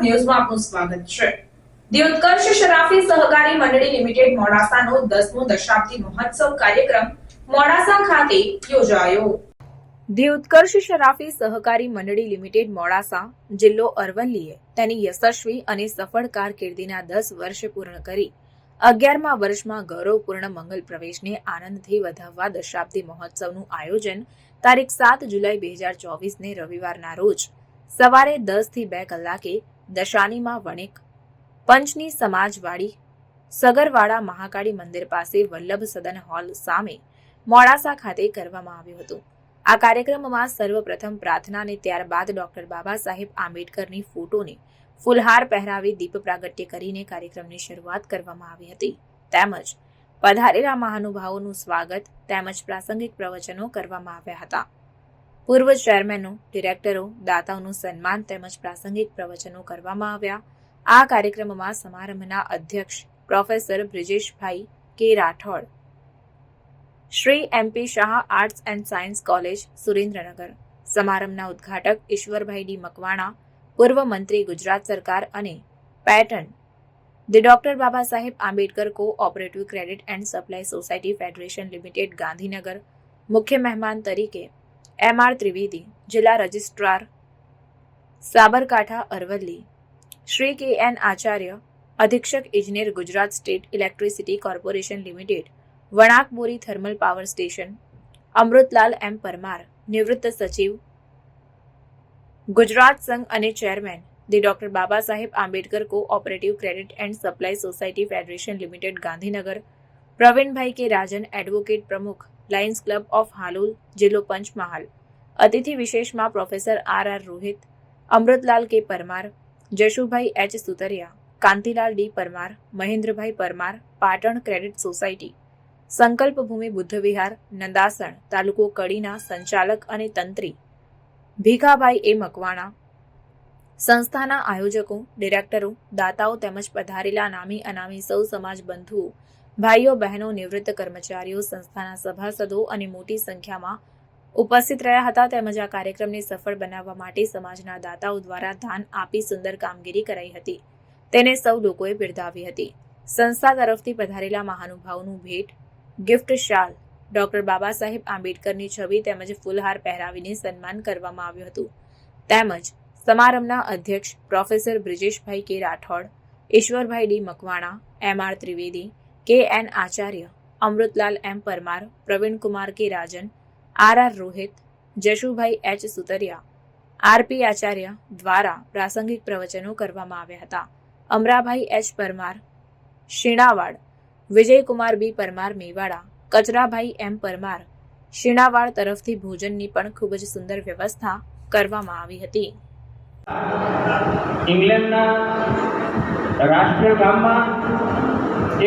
ન્યૂઝમાં આપનું સ્વાગત છે। ધી ઉત્કર્ષ શરાફી સહકારી મંડળી લિમિટેડ મોડાસાનો 10મો દશાબ્દી મહોત્સવ કાર્યક્રમ મોડાસા ખાતે યોજાયો। ધી ઉત્કર્ષ શરાફી સહકારી મંડળી લિમિટેડ મોડાસા જિલ્લો અરવલ્લીએ તેની યશસ્વી અને સફળ કારકિર્દીના 10 વર્ષ પૂર્ણ કરી 11મા વર્ષમાં ગૌરવપૂર્ણ મંગલ પ્રવેશને આનંદથી વધાવવા દશાબ્દી મહોત્સવનું આયોજન તારીખ 7 જુલાઈ 2024ને રવિવારના રોજ સવારે 10 થી 2 કલાકે દશાનીમાં વણિક પંચની સમાજવાડી સગરવાડા મહાકાળી મંદિર પાસે વલ્લભ સદન હોલ સામે મોડાસા ખાતે કરવામાં આવ્યું હતું। આ કાર્યક્રમમાં સર્વપ્રથમ પ્રાર્થના અને ત્યારબાદ ડોક્ટર બાબા સાહેબ આંબેડકરની ફોટોને ફૂલહાર પહેરાવી દીપ પ્રાગટ્ય કરીને કાર્યક્રમની શરૂઆત કરવામાં આવી હતી। તેમજ પધારેલા મહાનુભાવોનું સ્વાગત તેમજ પ્રાસંગિક પ્રવચનો કરવામાં આવ્યા હતા। પૂર્વ ચેરમેનો, ડિરેક્ટરો, દાતાઓનું સન્માન તેમજ પ્રાસંગિક પ્રવચનો કરવામાં આવ્યા। આ કાર્યક્રમમાં સમારંભના અધ્યક્ષ professor Brijeshbhai K Rathod, Shri MP Shah arts and science college Surendranagar, સમારંભના ઉદ્ઘાટક ઈશ્વરભાઈ ડી મકવાણા, પૂર્વ મંત્રી ગુજરાત સરકાર અને pattern the doctor Baba Saheb Ambedkar cooperative credit and supply society federation limited Gandhinagar, મુખ્ય મહેમાન તરીકે MR ત્રિવેદી, જિલ્લા રજિસ્ટ્રાર સાબરકાંઠા અરવલ્લી, શ્રી KN આચાર્ય, અધિક્ષક ઇજનેર Gujarat state electricity corporation limited Wanakbori thermal power station, Amritlal M Parmar, નિવૃત્ત સચિવ ગુજરાત સંઘ અને chairman the doctor Baba Saheb Ambedkar cooperative credit and supply society federation limited Gandhinagar, Pravinbhai કે રાજન, એડવોકેટ પ્રમુખ લાયન્સ ક્લબ ઓફ હાલોલ, જિલ્લો પંચમહાલ। અતિથિ વિશેષમાં પ્રોફેસર RR રોહિત, અમૃતલાલ કે પરમાર, જશુભાઈ H સુતરિયા, કાંતિલાલ D પરમાર, મહેન્દ્રભાઈ પરમાર, પાટણ ક્રેડિટ સોસાયટી, સંકલ્પ ભૂમિ બુદ્ધ વિહાર, નંદાસણ, તાલુકો કડીના સંચાલક અને તંત્રી ભીખાભાઈ A મકવાણા, સંસ્થાના આયોજકો, ડિરેક્ટરો, દાતાઓ તેમજ પધારેલા નામી અનામી સૌ સમાજ બંધુઓ, ભાઈઓ બહેનો, નિવૃત્ત કર્મચારીઓ, સંસ્થાના સભાસદો અને મોટી સંખ્યામાં ઉપસ્થિત રહ્યા હતા। તેમજ આ કાર્યક્રમને સફળ બનાવવા માટે સમાજના દાતાઓ દ્વારા દાન આપી સુંદર કામગીરી કરાઈ હતી, તેને સૌ લોકોએ બિરદાવી હતી। સંસ્થા તરફથી પધારેલા મહાનુભાવોનું ભેટ, ગિફ્ટ શાલ, ડોક્ટર બાબા સાહેબ આંબેડકરની છબી તેમજ ફૂલહાર પહેરાવીને સન્માન કરવામાં આવ્યું હતું। તેમજ સમારંભના અધ્યક્ષ professor Brijeshbhai K Rathod, Ishwarbhai D Makwana, MR Trivedi, KN Acharya, Amritlal M Parmar, Pravinkumar કે રાજન, RR Rohit, Jashubhai H Sutaria, RP Acharya દ્વારા પ્રાસંગિક પ્રવચનો કરવામાં આવ્યા હતા। Amrabhai H Parmar શીણાવાડ, Vijaykumar B Parmar Mewada, Kachrabhai M Parmar શીણાવાડ તરફથી ભોજનની પણ ખૂબ જ સુંદર વ્યવસ્થા કરવામાં આવી હતી। ઇંગ્લેન્ડના રાષ્ટ્રીય ગામમાં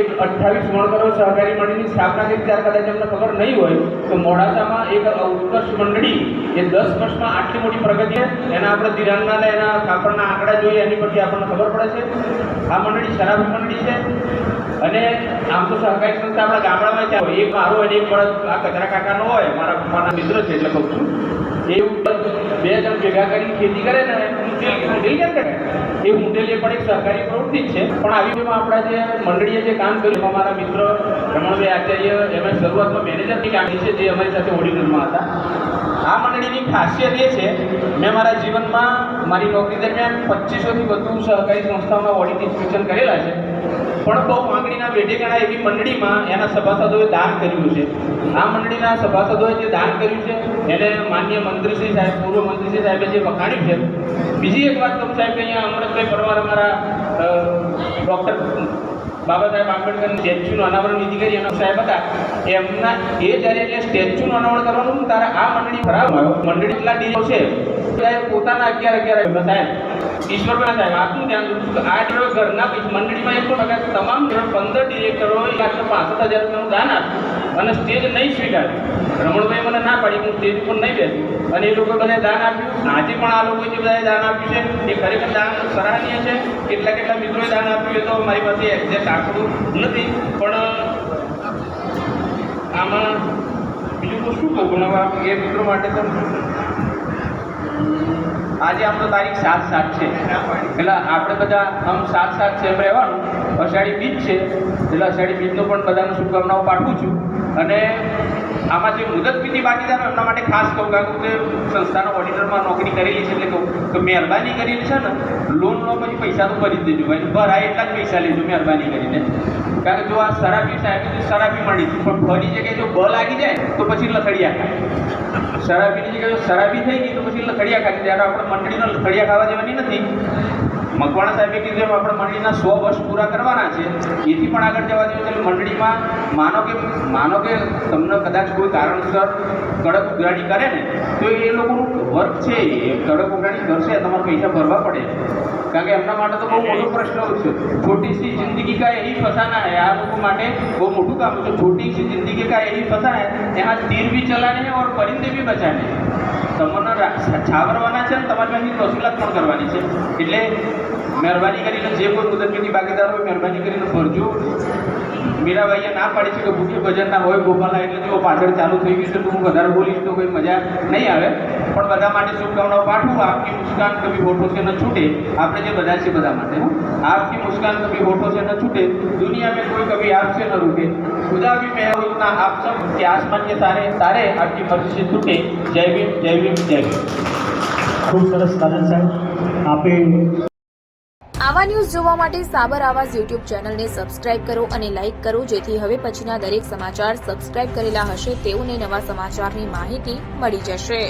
એક 28 વણકરો સહકારી મંડળીની સ્થાપના કરી। ત્યારે કદાચ અમને ખબર નહીં હોય તો મોડાસામાં એક ઉત્કર્ષ મંડળી એ 10 વર્ષમાં આટલી મોટી પ્રગતિ છે। એના આપણે ધિરાણના એના કાપડના આંકડા જોઈએ એની પરથી આપણને ખબર પડે છે। આ મંડળી શરાબી મંડળી છે અને આમ તો સહકારી સંસ્થા આપણા ગામડામાં છે। એક મારો અને એક બળદ આ કચરા કાકાનો હોય, મારા પપ્પાના મિત્ર છે એટલે કહું છું, એ 2 જણ ભેગા કરીને ખેતી કરે ને ઊંટેલ કેમ કરે, એ ઊંટેલ એ પણ એક સહકારી પ્રવૃત્તિ જ છે। પણ આવી આપણા જે મંડળીએ જે કામ કર્યું, અમારા મિત્ર રમણભાઈ આચાર્ય એમણે શરૂઆતમાં મેનેજરની કામ છે જે અમારી સાથે ઓડિટરમાં હતા। આ મંડળીની ખાસિયત એ છે, મેં મારા જીવનમાં મારી નોકરી દરમિયાન 2500થી વધુ સહકારી સંસ્થાઓમાં ઓડિટ ઇન્સ્પેક્શન કરેલા છે, પણ બહુ આંગળીના વેઢે ગણા એવી મંડળીમાં એના સભાસદોએ દાન કર્યું છે। આ મંડળીના સભાસદોએ જે દાન કર્યું છે એને માનનીય મંત્રીશ્રી સાહેબ, પૂર્વ મંત્રીશ્રી સાહેબે જે વખાણ્યું છે। બીજી એક વાત કહું સાહેબ કે અહીંયા અમૃતભાઈ પરમાર અમારા ડૉક્ટર બાબા સાહેબ આંબેડકરના સ્ટેચ્યુનું અનાવરણ વિધિ કરી એના સાહેબ હતા, એમના જ્યારે જે સ્ટેચ્યુનું અનાવરણ કરવાનું ત્યારે આ મંડળી ખરાબ આવ્યો। મંડળી એટલા ડીઓ છે પોતાના 11 સાહેબ ઈશ્વરભાઈ સાહેબ આપનું ધ્યાન દઉં છું કે આ ઘરના મંડળીમાં એક તમામ 15 ડિરેક્ટરોએ 1,65,000 રૂપિયાનું દાન આપ્યું અને સ્ટેજ નહીં સ્વીકાર્યું। રમણભાઈ મને ના પાડી, હું સ્ટેજ ઉપર નહીં બેસું અને એ લોકો બધાએ દાન આપ્યું। આજે પણ આ લોકોએ જે બધાએ દાન આપ્યું છે એ ખરેખર દાન સરાહનીય છે। કેટલા મિત્રોએ દાન આપ્યું એ તો મારી પાસે એક્ઝેક્ટ આંકડું નથી, પણ આમાં બીજું તો શું કહું, એ મિત્રો માટે તો આજે આમ તો તારીખ 7/7 છે, એટલે આપણે બધા આમ 7/7 છે એમ રહેવાનું. અષાઢી બીજ છે, એટલે અષાઢી બીજનો પણ બધાને શુભકામનાઓ પાઠવું છું. અને આમાં જે મુદત વિધિ બાકીદારો એમના માટે ખાસ કહું, કારણ કે સંસ્થાના ઓડિટરમાં નોકરી કરેલી છે, એટલે કહું કે મહેરબાની કરીને છે ને લોન લો પછી પૈસા તો ભરી જ દેજો ભાઈ, ભરાય એટલા જ પૈસા લેજો મહેરબાની કરીને. કારણ કે જો આ શરાબી સાહેબ શરાબી મળી પણ ફરી જગ્યાએ જો બ લાગી જાય તો પછી લથડિયા ખાય. શરાબીની જગ્યાએ જો શરાબી થઈ ગઈ તો પછી લથડિયા ખાય. ત્યારે આપણે મંડળીનો લથડિયા ખાવા જવાની નથી. મકવાણા સાહેબે કીધું એમ આપણે મંડળીના 100 વર્ષ પૂરા કરવાના છે, એથી પણ આગળ જવા દેવું. એટલે મંડળીમાં માનો કે તમને કદાચ કોઈ કારણસર કડક ઉઘરાણી કરે ને તો એ લોકોનું વર્ક છે, એ કડક ઉઘરાણી કરશે, તમારે પૈસા ભરવા પડે. કારણ કે એમના માટે તો બહુ મોટો પ્રશ્ન છે. છોટી સી જિંદગી કા यही फसाना है. આ લોકો માટે બહુ મોટું કામ છે. છોટી સી જિંદગી કા यही फसाना है. यहाँ तीर भी चलाने हैं और परिंदे भी बचाने हैं. તમને છાવરવાના છે ને તમારી પાસેથી વસૂલાત પણ કરવાની છે. એટલે મહેરબાની કરીને જે કોઈ મુદતની ભાગીદાર હોય મહેરબાની કરીને ભરજો. મીરાબાઈએ ના પાડી છે કે ભૂખી ભજન ના હોય ગોપાલા, એટલે જો પાછળ ચાલુ થઈ ગયું છે તો હું વધારે બોલીશ તો કોઈ મજા નહીં આવે. પણ બધા માટે શુભકામનાઓ પાઠવું. આપકી મુસ્કાન કભી હોઠો से न छूटे. આપણે જે બધા છે બધા માટે આપકી મુસ્કાન કભી હોઠો से न छूटे. दुनिया में कोई कभी आपसे न रूठे. खुदा भी मैं हूं इतना आप सब के आसमान के सारे तारे आपकी मर्जी से छूटे. जय भीम, जय भीम, जय भीम. ખૂબ સરસ કાનન સાહેબ, આપે આવા ન્યૂઝ જોવા માટે સાબર આવાઝ યુટ્યુબ ચેનલને સબસ્ક્રાઇબ કરો અને લાઇક કરો, જેથી હવે પછીના દરેક સમાચાર સબસ્ક્રાઇબ કરેલા હશે તેઓને નવા સમાચારની માહિતી મળી જશે.